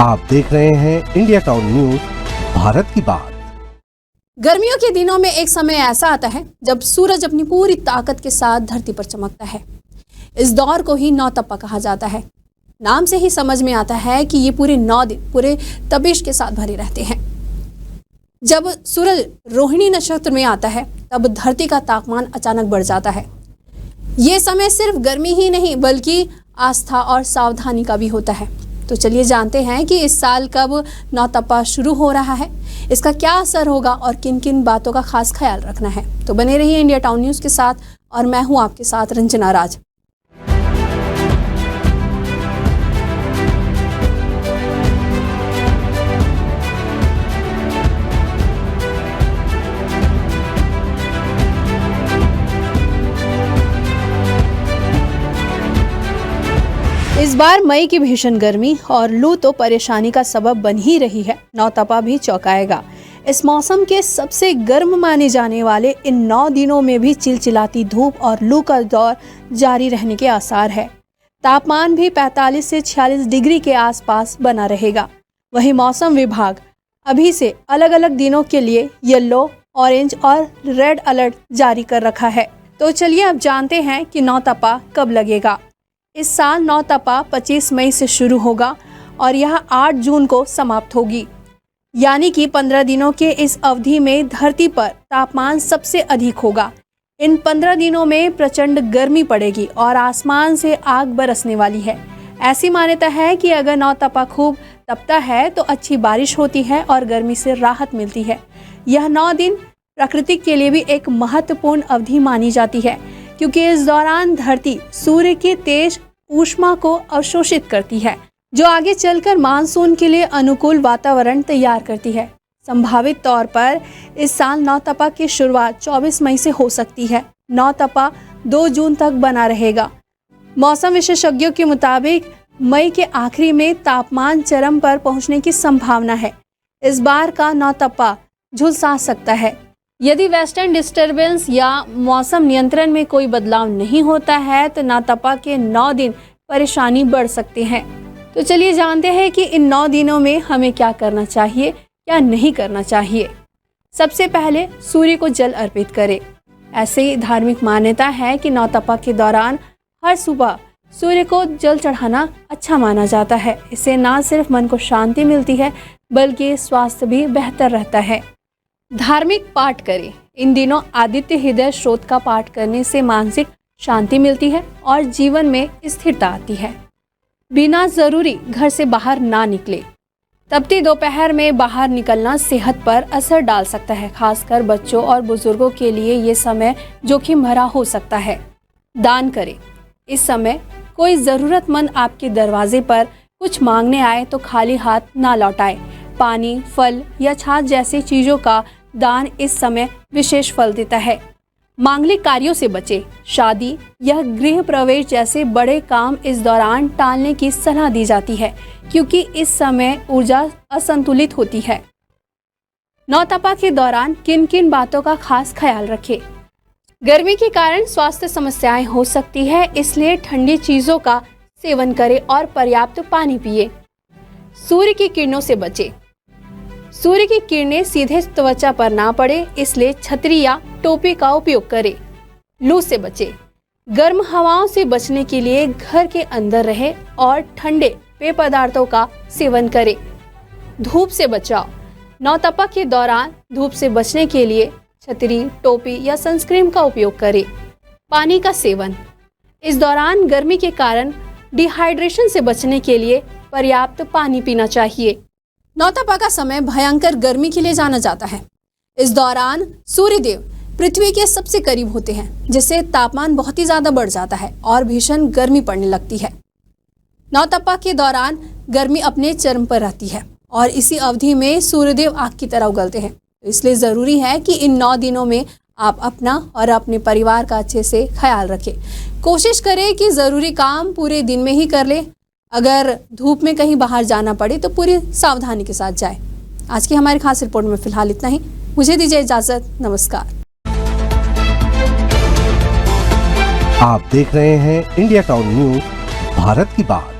आप देख रहे हैं इंडिया टाउन न्यूज, भारत की बात। गर्मियों के दिनों में एक समय ऐसा आता है जब सूरज अपनी पूरी ताकत के साथ धरती पर चमकता है। इस दौर को ही नौतपा कहा जाता है। नाम से ही समझ में आता है कि ये पूरे 9 दिन पूरे तपिश के साथ भरे रहते हैं। जब सूरज रोहिणी नक्षत्र में आता है तब धरती का तापमान अचानक बढ़ जाता है। ये समय सिर्फ गर्मी ही नहीं बल्कि आस्था और सावधानी का भी होता है। तो चलिए जानते हैं कि इस साल कब नौतपा शुरू हो रहा है, इसका क्या असर होगा और किन किन बातों का खास ख्याल रखना है। तो बने रहिए इंडिया टाउन न्यूज़ के साथ और मैं हूं आपके साथ रंजना राज। इस बार मई की भीषण गर्मी और लू तो परेशानी का सबब बन ही रही है। नौतपा भी चौंकाएगा। इस मौसम के सबसे गर्म माने जाने वाले इन 9 दिनों में भी चिलचिलाती धूप और लू का दौर जारी रहने के आसार है। तापमान भी 45 से 46 डिग्री के आसपास बना रहेगा। वहीं मौसम विभाग अभी से अलग अलग दिनों के लिए येलो, ऑरेंज और रेड अलर्ट जारी कर रखा है। तो चलिए अब जानते हैं कि नौतपा कब लगेगा। इस साल नौतपा 25 मई से शुरू होगा और यह 8 जून को समाप्त होगी। यानी कि 15 दिनों के इस अवधि में धरती पर तापमान सबसे अधिक होगा। इन 15 दिनों में प्रचंड गर्मी पड़ेगी और आसमान से आग बरसने वाली है। ऐसी मान्यता है कि अगर नौतपा खूब तपता है तो अच्छी बारिश होती है और गर्मी से राहत मिलती है। यह 9 दिन प्रकृति के लिए भी एक महत्वपूर्ण अवधि मानी जाती है, क्योंकि इस दौरान धरती सूर्य के तेज ऊष्मा को अवशोषित करती है, जो आगे चलकर मानसून के लिए अनुकूल वातावरण तैयार करती है। संभावित तौर पर इस साल नौतपा की शुरुआत 24 मई से हो सकती है। नौतपा 2 जून तक बना रहेगा। मौसम विशेषज्ञों के मुताबिक मई के आखिरी में तापमान चरम पर पहुंचने की संभावना है। इस बार का नौतपा झुलसा सकता है यदि वेस्टर्न डिस्टरबेंस या मौसम नियंत्रण में कोई बदलाव नहीं होता है तो नौतपा के 9 दिन परेशानी बढ़ सकते हैं। तो चलिए जानते हैं कि इन 9 दिनों में हमें क्या करना चाहिए, क्या नहीं करना चाहिए। सबसे पहले सूर्य को जल अर्पित करें। ऐसे ही धार्मिक मान्यता है कि नौतपा के दौरान हर सुबह सूर्य को जल चढ़ाना अच्छा माना जाता है। इससे न सिर्फ मन को शांति मिलती है बल्कि स्वास्थ्य भी बेहतर रहता है। धार्मिक पाठ करें। इन दिनों आदित्य हृदय स्रोत का पाठ करने से मानसिक शांति मिलती है और जीवन में स्थिरता आती है। बिना जरूरी घर से बाहर ना निकले। तपती दोपहर में बाहर निकलना सेहत पर असर डाल सकता है। खासकर बच्चों और बुजुर्गों के लिए ये समय जोखिम भरा हो सकता है। दान करें। इस समय कोई ज़रूरतमंद आपके दरवाजे पर कुछ मांगने आए तो खाली हाथ ना लौटाए। पानी, फल या छाछ जैसी चीज़ों का दान इस समय विशेष फल देता है। मांगलिक कार्यों से बचें। शादी या गृह प्रवेश जैसे बड़े काम इस दौरान टालने की सलाह दी जाती है, क्योंकि इस समय ऊर्जा असंतुलित होती है। नौतपा के दौरान किन किन बातों का खास ख्याल रखें। गर्मी के कारण स्वास्थ्य समस्याएं हो सकती है, इसलिए ठंडी चीज़ों का सेवन करें और पर्याप्त पानी पिए। सूर्य की किरणों से बचें। सूर्य की किरणें सीधे त्वचा पर ना पड़े, इसलिए छतरी या टोपी का उपयोग करें। लू से बचें। गर्म हवाओं से बचने के लिए घर के अंदर रहें और ठंडे पेय पदार्थों का सेवन करें। धूप से बचाव। नौतपा के दौरान धूप से बचने के लिए छतरी, टोपी या सनस्क्रीन का उपयोग करें। पानी का सेवन। इस दौरान गर्मी के कारण डिहाइड्रेशन से बचने के लिए पर्याप्त पानी पीना चाहिए। नौतपा का समय भयंकर गर्मी के लिए जाना जाता है। इस दौरान सूर्यदेव पृथ्वी के सबसे करीब होते हैं, जिससे तापमान बहुत ही ज़्यादा बढ़ जाता है और भीषण गर्मी पड़ने लगती है। नौतपा के दौरान गर्मी अपने चरम पर रहती है और इसी अवधि में सूर्यदेव आग की तरह उगलते हैं। इसलिए ज़रूरी है कि इन 9 दिनों में आप अपना और अपने परिवार का अच्छे से ख्याल रखें। कोशिश करें कि ज़रूरी काम पूरे दिन में ही कर लें। अगर धूप में कहीं बाहर जाना पड़े तो पूरी सावधानी के साथ जाए। आज की हमारी खास रिपोर्ट में फिलहाल इतना ही। मुझे दीजिए इजाज़त। नमस्कार। आप देख रहे हैं इंडिया टाउन न्यूज, भारत की बात।